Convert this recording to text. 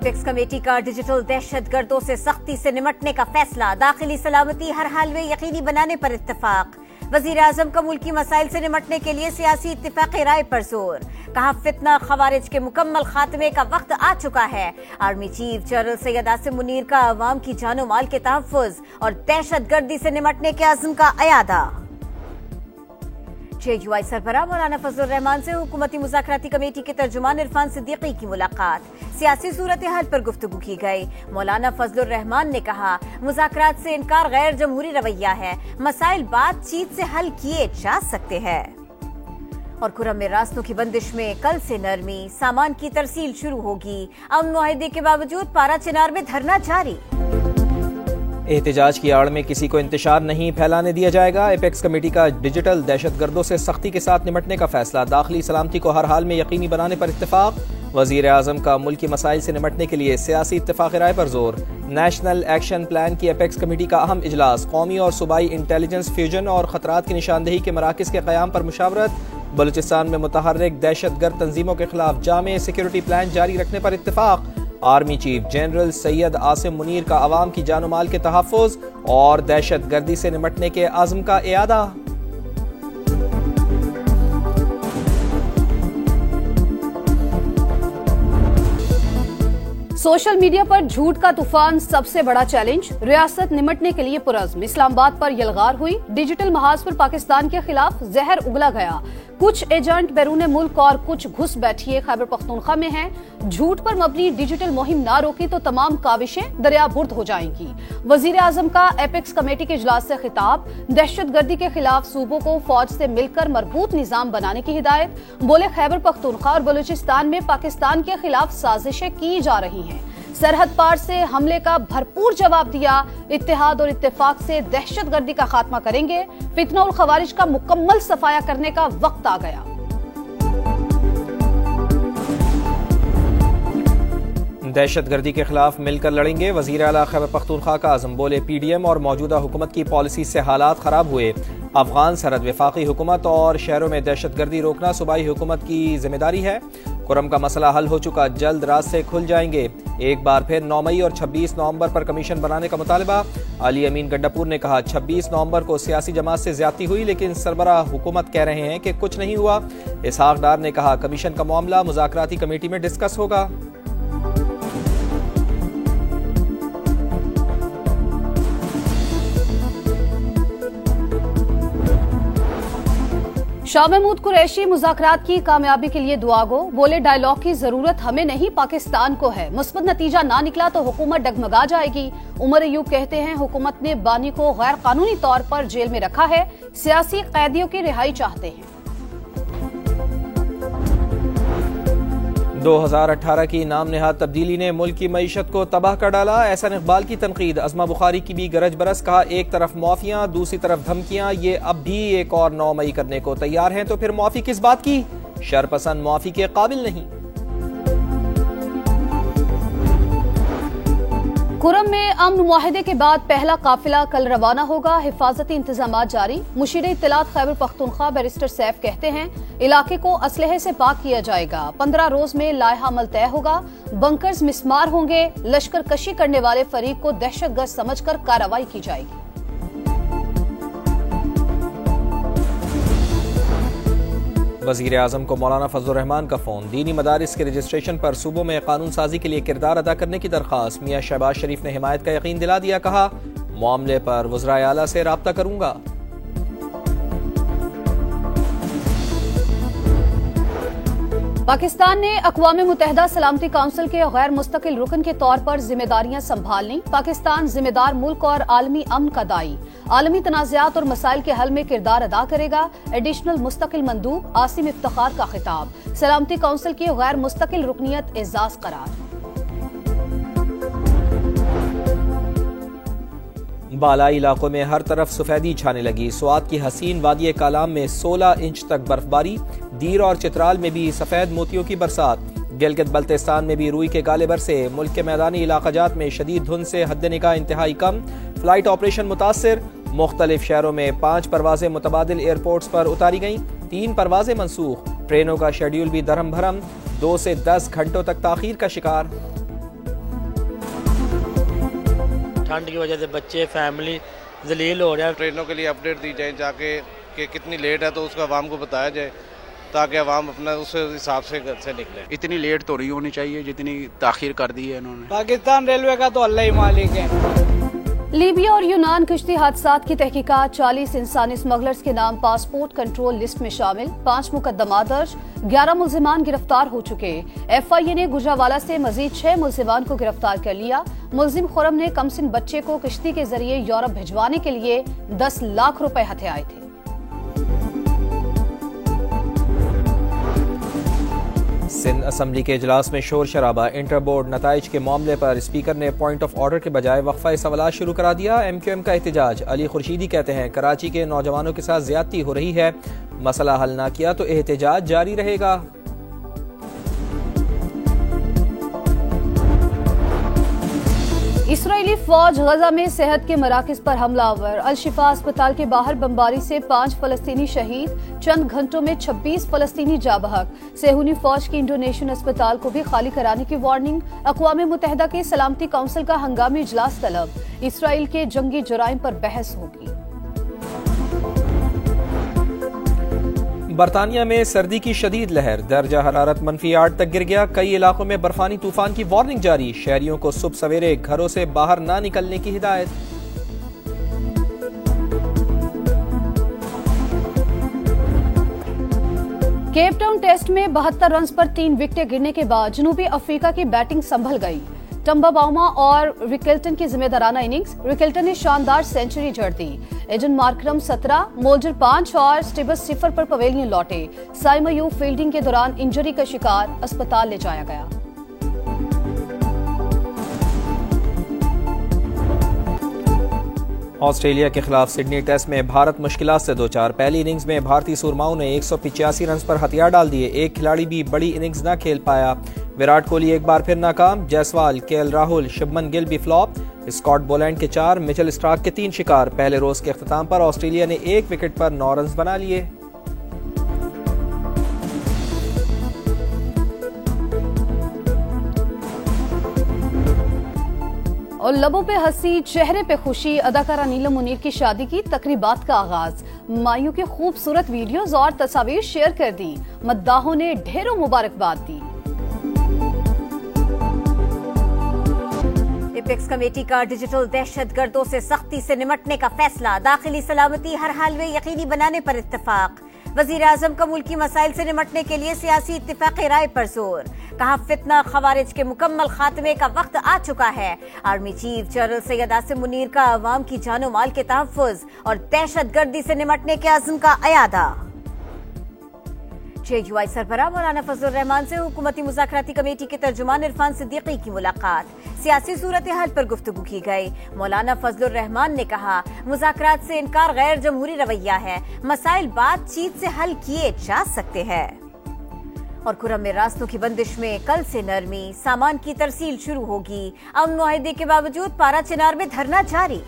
Apex committee का digital दहशतगर्दों से सख्ती से निपटने का फैसला, दाखिली सलामती हर हाल में यकीनी बनाने पर इत्तेफाक। वजीर आजम का मुल्की मसाइल से निपटने के लिए सियासी इत्तिफाक़ राय पर जोर। कहा, फितना खवारिज के मुकम्मल खात्मे का वक्त आ चुका है। Army chief general Syed Asim Munir का अवाम की जानो माल के तहफ़्फ़ुज़ और दहशतगर्दी से निपटने के अज़्म का अयादा। JUI सरबराह मौलाना फजलुर रहमान से हुकूमती मुज़ाकराती कमेटी के तर्जुमान इरफान सिद्दीकी की मुलाकात। सियासी सूरत हाल पर गुफ्तगू की गई। मौलाना फजलुर रहमान ने कहा, मुज़ाकरात से इनकार गैर जमहूरी रवैया है, मसाइल बातचीत से हल किए जा सकते हैं। और खुर्रम में रास्तों की बंदिश में कल से नरमी, सामान की तरसील शुरू होगी। अमन मुआहदे के बावजूद पारा चिनार में धरना जारी। एहतजाज की आड़ में किसी को इंतशार नहीं फैलाने दिया जाएगा। एपेक्स कमेटी का डिजिटल दहशतगर्दों से सख्ती के साथ निपटने का फैसला, दाखिली सलामती को हर हाल में यकीनी बनाने पर इत्तेफाक। वजीर आजम का मुल्की मसाइल से निपटने के लिए सियासी इत्तेफाक़ राय पर जोर। नेशनल एक्शन प्लान की एपेक्स कमेटी का अहम इजलास, कौमी और सूबाई इंटेलिजेंस फ्यूजन और खतरात की निशानदेही के मराकज़ के क़याम पर मुशावरत। बलूचिस्तान में मुतहर्रिक दहशतगर्द तंजीमों के खिलाफ जामे सिक्योरिटी प्लान जारी रखने पर इत्तेफाक। Army chief general Syed Asim Munir का अवाम की जानो माल के तहफ़्फ़ुज़ और दहशतगर्दी से निपटने के अज़्म का इयादा। सोशल मीडिया पर झूठ का तूफान सबसे बड़ा चैलेंज, रियासत निपटने के लिए पुरज़्म। इस्लामाबाद पर यलगार हुई, डिजिटल महाज पर पाकिस्तान के खिलाफ जहर उगला गया। कुछ एजेंट बैरून मुल्क और कुछ घुस बैठिए खैबर पख्तूनख्वा में हैं। झूठ पर मबनी डिजिटल मुहिम ना रोकी तो तमाम काविशें दरियाबुर्द हो जाएंगी। वजीर आजम का एपेक्स कमेटी के इजलास से खिताब, दहशतगर्दी के खिलाफ सूबों को फौज से मिलकर मरबूत निजाम बनाने की हिदायत। बोले, खैबर पख्तूनख्वा और बलूचिस्तान में पाकिस्तान के खिलाफ साजिशें की जा रही हैं। सरहद पार से हमले का भरपूर जवाब दिया। इत्तेहाद और इत्तेफाक से दहशतगर्दी का खात्मा करेंगे। फितना और खवारिज का मुकम्मल सफाया करने का वक्त आ गया। दहशतगर्दी के खिलाफ मिलकर लड़ेंगे, वजीर आला खैबर पख्तूनख्वा का आज़म। बोले, PDM और मौजूदा हुकूमत की पॉलिसी से हालात खराब हुए। अफगान सरहद वफाकी हुकूमत और शहरों में दहशतगर्दी रोकना सूबाई हुकूमत की जिम्मेदारी है। खुर्रम का मसला हल हो चुका, जल्द रास्ते खुल जाएंगे। एक बार फिर 9 मई और 26 नवंबर पर कमीशन बनाने का मुतालबा। अली अमीन गंडापुर ने कहा, 26 नवंबर को सियासी जमात से ज्यादती हुई, लेकिन सरबराह हुकूमत कह रहे हैं कि कुछ नहीं हुआ। इसहाक डार ने कहा, कमीशन का मामला मुज़ाकराती कमेटी में डिस्कस होगा। शाह महमूद कुरैशी मुज़ाकरात की कामयाबी के लिए दुआ गो। बोले, डायलॉग की जरूरत हमें नहीं पाकिस्तान को है। मुस्बत नतीजा ना निकला तो हुकूमत डगमगा जाएगी। उमर अयूब कहते हैं, हुकूमत ने बानी को गैर कानूनी तौर पर जेल में रखा है, सियासी कैदियों की रिहाई चाहते हैं। 2018 की नाम नेहाद तब्दीली ने मुल्क की मईशत को तबाह कर डाला। एहसान इकबाल की तनकीद, अज़मा बुखारी की भी गरज बरस। कहा, एक तरफ मुआफियां, दूसरी तरफ धमकियां, ये अब भी एक और 9 मई करने को तैयार हैं, तो फिर मुआफी किस बात की? शरपसंद मुआफी के काबिल नहीं। खुर्रम में अमन मुआहदे के बाद पहला काफिला कल रवाना होगा। हिफाजती इंतजामात जारी। मुशीर इत्तलात खैबर पख्तूनख्वा बैरिस्टर सैफ कहते हैं, इलाके को असलहे से पाक किया जाएगा। 15 रोज में लाहा अमल तय होगा। बंकर्स मिस्मार होंगे। लश्कर कशी करने वाले फरीक को दहशतगर्द समझकर कार्रवाई की जाएगी। वज़ीर आज़म को मौलाना फजलुर रहमान का फोन। दीनी मदारिस के रजिस्ट्रेशन पर सूबों में कानून साजी के लिए किरदार अदा करने की दरख्वास्त। मियां शहबाज शरीफ ने हिमायत का यकीन दिला दिया। कहा, मामले पर वज़राए आला से राब्ता करूंगा। पाकिस्तान ने अक़वाम मुत्तहिदा सलामती काउंसिल के गैर मुस्तकिल रुकन के तौर पर जिम्मेदारियां संभाल ली। पाकिस्तान जिम्मेदार मुल्क और आलमी अमन का दाई, आलमी तनाज़ात और मसाइल के हल में किरदार अदा करेगा। एडिशनल मुस्तकिल मंदूब आसिम इफ्तिखार का खिताब। सलामती काउंसिल की गैर मुस्तकिल रुकनियत एजाज करार। बालाई इलाकों में हर तरफ सफेदी छाने लगी। स्वात की हसीन वादी कालाम में 16 इंच तक बर्फबारी। दीर और चित्राल में भी सफेद मोतियों की बरसात। गिलगित बल्तिस्तान में भी रूई के गाले बरसे। मुल्क के मैदानी इलाकाजात में शदीद धुंध से हद निगाह इंतहाई कम। फ्लाइट ऑपरेशन मुतासिर। मुख्तलिफ शहरों में 5 परवाजें मुतबादिल एयरपोर्ट्स पर उतारी गईं। 3 परवाजें मनसूख। ट्रेनों का शेड्यूल भी दरम भरम। 2 से 10 घंटों तक ताखीर का शिकार। ठंड की वजह से बच्चे फैमिली जलील हो रहे हैं। ट्रेनों के लिए अपडेट दी जाए जाके कि कितनी लेट है, तो उसका आवाम को बताया जाए ताकि आवाम अपना उस हिसाब से घर से निकले। इतनी लेट तो नहीं होनी चाहिए जितनी ताखीर कर दी है इन्होंने। पाकिस्तान रेलवे का तो अल्लाह ही मालिक है। लीबिया और यूनान कश्ती हादसात की तहकीकात, 40 इंसानी स्मगलर्स के नाम पासपोर्ट कंट्रोल लिस्ट में शामिल, 5 मुकदमा दर्ज, 11 मुल्जिमान गिरफ्तार हो चुके। FIA ने गुजरावाला से मजीद 6 मुल्जिमान को गिरफ्तार कर लिया। मुल्जिम खुरम ने कमसिन बच्चे को किश्ती के जरिए यूरोप भिजवाने के लिए 10 लाख रुपए हथियाए थे। सिंध असम्बली के इजलास में शोर शराबा, इंटर बोर्ड नताइज के मामले पर स्पीकर ने पॉइंट ऑफ ऑर्डर के बजाय वक्फा सवाल शुरू करा दिया। MQM का एहतजाज, अली खुर्शीदी कहते हैं कराची के नौजवानों के साथ ज्यादती हो रही है, मसला हल ना किया तो एहतजाज जारी रहेगा। इसराइली फौज गजा में सेहत के मराकज पर हमलावर, अल शिफा अस्पताल के बाहर बमबारी से 5 फलस्तीनी शहीद, चंद घंटों में 26 फलस्तीनी जाबहक। सेहूनी फौज की इंडोनेशियन अस्पताल को भी खाली कराने की वार्निंग। अक़वाम मुत्तहिदा के सलामती काउंसिल का हंगामी इजलास तलब, इसराइल के जंगी जुराइम पर बहस होगी। बरतानिया में सर्दी की शदीद लहर, दर्जा हरारत -8 तक गिर गया। कई इलाकों में बर्फानी तूफान की वार्निंग जारी, शहरियों को सुबह सवेरे घरों से बाहर ना निकलने की हिदायत। केप टाउन टेस्ट में 72 रन पर 3 विकेटें गिरने के बाद जनूबी अफ्रीका की बैटिंग संभल गई। टम्बा बाउमा और रिकल्टन की जिम्मेदाराना इनिंग्स, रिकल्टन ने शानदार सेंचुरी जड़ दी। एडन मार्करम 17, मोल्डर 5 और स्टिबस 0 पर पवेलियन लौटे। साइमयू फील्डिंग के दौरान इंजरी का शिकार, अस्पताल ले जाया गया। ऑस्ट्रेलिया के खिलाफ सिडनी टेस्ट में भारत मुश्किलात से 2-4। पहली इनिंग्स में भारतीय सूरमाओं ने 185 रन पर हथियार डाल दिए। एक खिलाड़ी भी बड़ी इनिंग्स न खेल पाया। विराट कोहली एक बार फिर नाकाम, जायसवाल, KL राहुल, शुभमन गिल भी फ्लॉप। स्कॉट बोलैंड के 4, मिचेल स्टार्क के 3 शिकार। पहले रोज के अख्ताम पर ऑस्ट्रेलिया ने 1 विकेट पर 9 रन बना लिए। और लबों पे हंसी, चेहरे पे खुशी, अदाकारा नीलम मुनीर की शादी की तकरीबात का आगाज। मायूं की खूबसूरत वीडियोस और तस्वीर शेयर कर दी, मद्दाहों ने ढेरों मुबारकबाद दी। एपेक्स कमेटी का डिजिटल दहशतगर्दों से सख्ती से निमटने का फैसला, दाखिली सलामती हर हाल में यकीनी बनाने पर इत्तेफाक। वजीर आजम का मुल्की मसाइल से निमटने के लिए सियासी इत्तिफाक राय पर जोर। कहा फितना खवारिज के मुकम्मल खात्मे का वक्त आ चुका है। Army chief general Syed Asim Munir का अवाम की जानो माल के तहफ़्फ़ुज़ और दहशतगर्दी से निमटने के अज़्म का अयादा। JUI सरबराह मौलाना फजलुर रहमान से हुकूमती मुज़ाकराती कमेटी के तर्जुमान इरफान सिद्दीकी की मुलाकात, सियासी सूरत हाल पर गुफ्तगू की गई। मौलाना फजलुर रहमान ने कहा मुज़ाकरात से इनकार गैर जमहूरी रवैया है, मसाइल बातचीत से हल किए जा सकते हैं। और खुर्रम में रास्तों की बंदिश में कल से नरमी, सामान की तरसील शुरू होगी। अमन मुआहिदे के बावजूद पारा चिनार में धरना जारी।